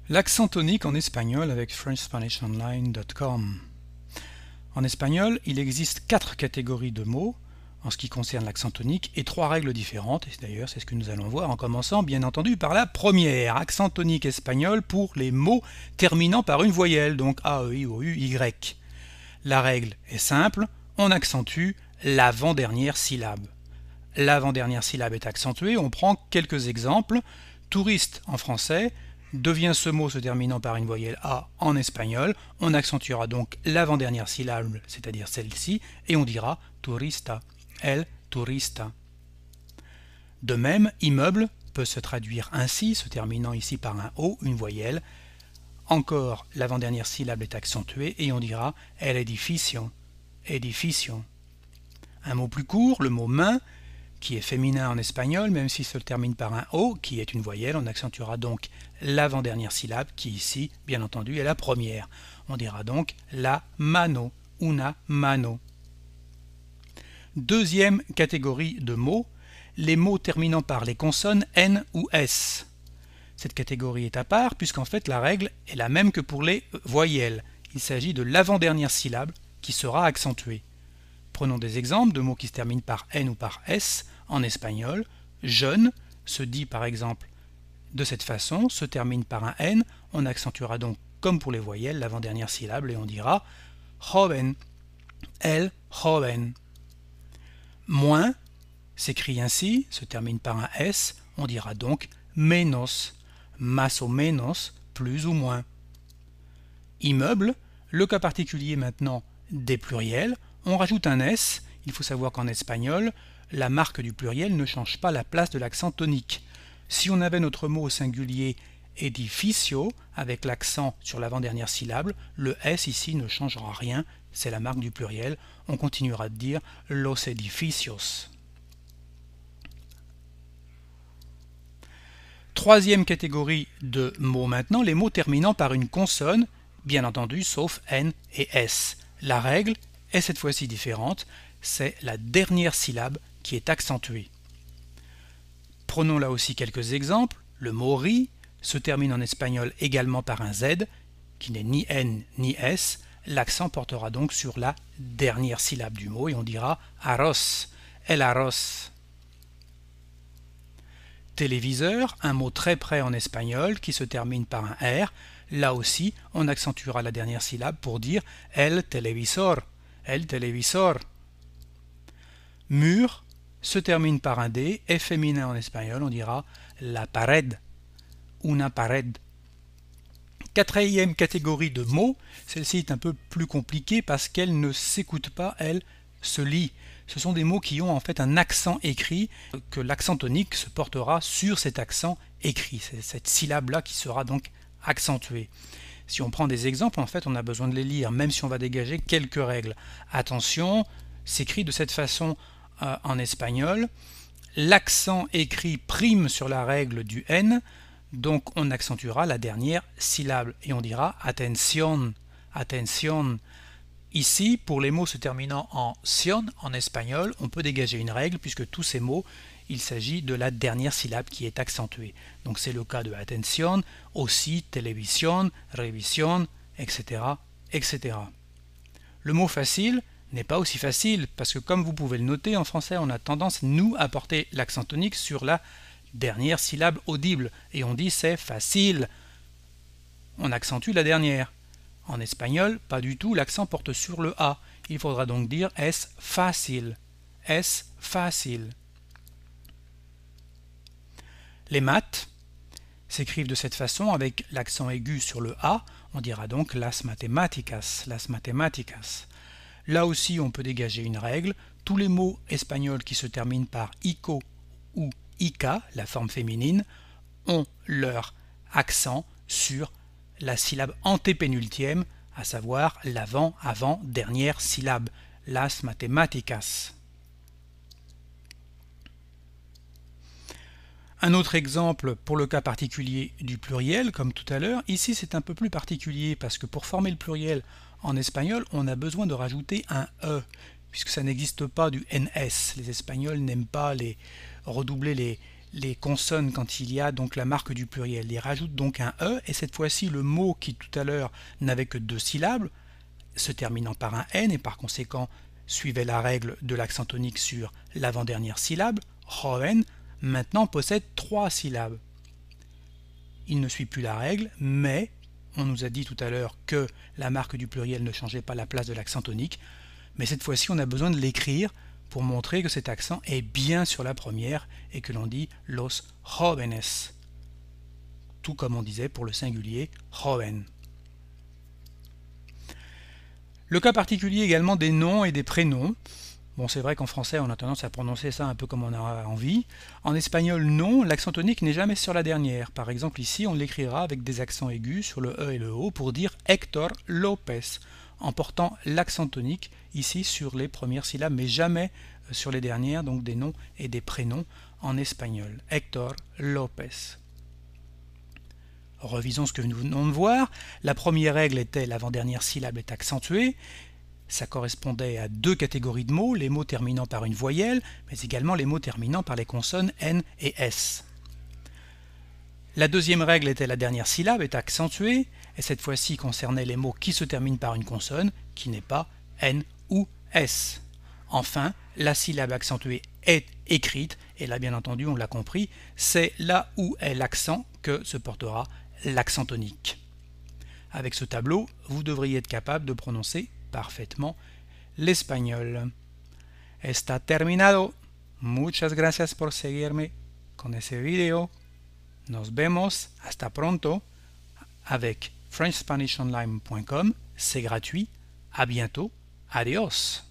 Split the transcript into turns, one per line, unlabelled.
L'accent tonique en espagnol avec FrenchSpanishOnline.com. En espagnol, il existe 4 catégories de mots en ce qui concerne l'accent tonique et 3 règles différentes. Et d'ailleurs, c'est ce que nous allons voir en commençant bien entendu par la première. Accent tonique espagnol pour les mots terminant par une voyelle, donc A, E, I, O, U, Y. La règle est simple, on accentue l'avant-dernière syllabe. L'avant-dernière syllabe est accentuée, on prend quelques exemples. Touriste en français devient ce mot se terminant par une voyelle A en espagnol. On accentuera donc l'avant-dernière syllabe, c'est-à-dire celle-ci, et on dira turista, el turista. De même, immeuble peut se traduire ainsi, se terminant ici par un O, une voyelle. Encore, l'avant-dernière syllabe est accentuée et on dira el edificio, edificio. Un mot plus court, le mot main, qui est féminin en espagnol, même s'il se termine par un O, qui est une voyelle, on accentuera donc l'avant-dernière syllabe, qui ici, bien entendu, est la première. On dira donc la mano, una mano. Deuxième catégorie de mots, les mots terminant par les consonnes N ou S. Cette catégorie est à part, puisqu'en fait la règle est la même que pour les voyelles. Il s'agit de l'avant-dernière syllabe qui sera accentuée. Prenons des exemples de mots qui se terminent par N ou par S. En espagnol, jeune se dit par exemple de cette façon, se termine par un N, on accentuera donc comme pour les voyelles l'avant-dernière syllabe et on dira joven, el joven. Moins s'écrit ainsi, se termine par un S, on dira donc menos, más o menos, plus ou moins. Immeuble, le cas particulier maintenant des pluriels, on rajoute un S. Il faut savoir qu'en espagnol, la marque du pluriel ne change pas la place de l'accent tonique. Si on avait notre mot au singulier edificio, avec l'accent sur l'avant-dernière syllabe, le S ici ne changera rien, c'est la marque du pluriel. On continuera de dire los edificios. Troisième catégorie de mots maintenant, les mots terminant par une consonne, bien entendu, sauf N et S. La règle est cette fois-ci différente, c'est la dernière syllabe qui est accentuée. Prenons là aussi quelques exemples. Le mot riz se termine en espagnol également par un Z, qui n'est ni N ni S. L'accent portera donc sur la dernière syllabe du mot et on dira arroz, el arroz. Téléviseur, un mot très près en espagnol qui se termine par un R. Là aussi, on accentuera la dernière syllabe pour dire el televisor, el televisor. Mur se termine par un D, est féminin en espagnol, on dira la pared, una pared. Quatrième catégorie de mots, celle-ci est un peu plus compliquée parce qu'elle ne s'écoute pas, elle se lit. Ce sont des mots qui ont en fait un accent écrit, que l'accent tonique se portera sur cet accent écrit. C'est cette syllabe-là qui sera donc accentuée. Si on prend des exemples, en fait, on a besoin de les lire, même si on va dégager quelques règles. Attention, s'écrit de cette façon en espagnol. L'accent écrit prime sur la règle du N, donc on accentuera la dernière syllabe et on dira atención, atención. Ici, pour les mots se terminant en sion en espagnol, on peut dégager une règle puisque tous ces mots, il s'agit de la dernière syllabe qui est accentuée. Donc c'est le cas de atención, aussi, televisión, revisión, etc., etc. Le mot facile n'est pas aussi facile parce que comme vous pouvez le noter en français, on a tendance nous à porter l'accent tonique sur la dernière syllabe audible et on dit c'est facile. On accentue la dernière. En espagnol, pas du tout, l'accent porte sur le A. Il faudra donc dire es fácil, es fácil. Les maths s'écrivent de cette façon avec l'accent aigu sur le A. On dira donc las matemáticas, las matemáticas. Là aussi, on peut dégager une règle. Tous les mots espagnols qui se terminent par ico ou ica, la forme féminine, ont leur accent sur la syllabe antépénultième, à savoir l'avant-avant-dernière syllabe, las matemáticas. Un autre exemple pour le cas particulier du pluriel, comme tout à l'heure, ici c'est un peu plus particulier parce que pour former le pluriel en espagnol, on a besoin de rajouter un E, puisque ça n'existe pas du NS. Les Espagnols n'aiment pas redoubler les consonnes quand il y a donc la marque du pluriel. Il rajoute donc un E, et cette fois-ci le mot qui tout à l'heure n'avait que 2 syllabes, se terminant par un N, et par conséquent suivait la règle de l'accent tonique sur l'avant-dernière syllabe, joven, maintenant possède 3 syllabes. Il ne suit plus la règle, mais on nous a dit tout à l'heure que la marque du pluriel ne changeait pas la place de l'accent tonique, mais cette fois-ci on a besoin de l'écrire pour montrer que cet accent est bien sur la première et que l'on dit los jóvenes, tout comme on disait pour le singulier joven. Le cas particulier également des noms et des prénoms. Bon, c'est vrai qu'en français on a tendance à prononcer ça un peu comme on a envie. En espagnol, non, l'accent tonique n'est jamais sur la dernière. Par exemple ici, on l'écrira avec des accents aigus sur le E et le O pour dire Héctor López, en portant l'accent tonique ici sur les premières syllabes, mais jamais sur les dernières, donc des noms et des prénoms en espagnol. Héctor López. Revisons ce que nous venons de voir. La première règle était l'avant-dernière syllabe est accentuée. Ça correspondait à 2 catégories de mots, les mots terminant par une voyelle, mais également les mots terminant par les consonnes N et S. La deuxième règle était la dernière syllabe est accentuée, et cette fois-ci concernait les mots qui se terminent par une consonne, qui n'est pas N ou S. Enfin, la syllabe accentuée est écrite, et là bien entendu on l'a compris, c'est là où est l'accent que se portera l'accent tonique. Avec ce tableau, vous devriez être capable de prononcer parfaitement l'espagnol. Está terminado. Muchas gracias por seguirme con ese video. Nos vemos. Hasta pronto. Avec FrenchSpanishOnline.com. C'est gratuit. À bientôt. Adios.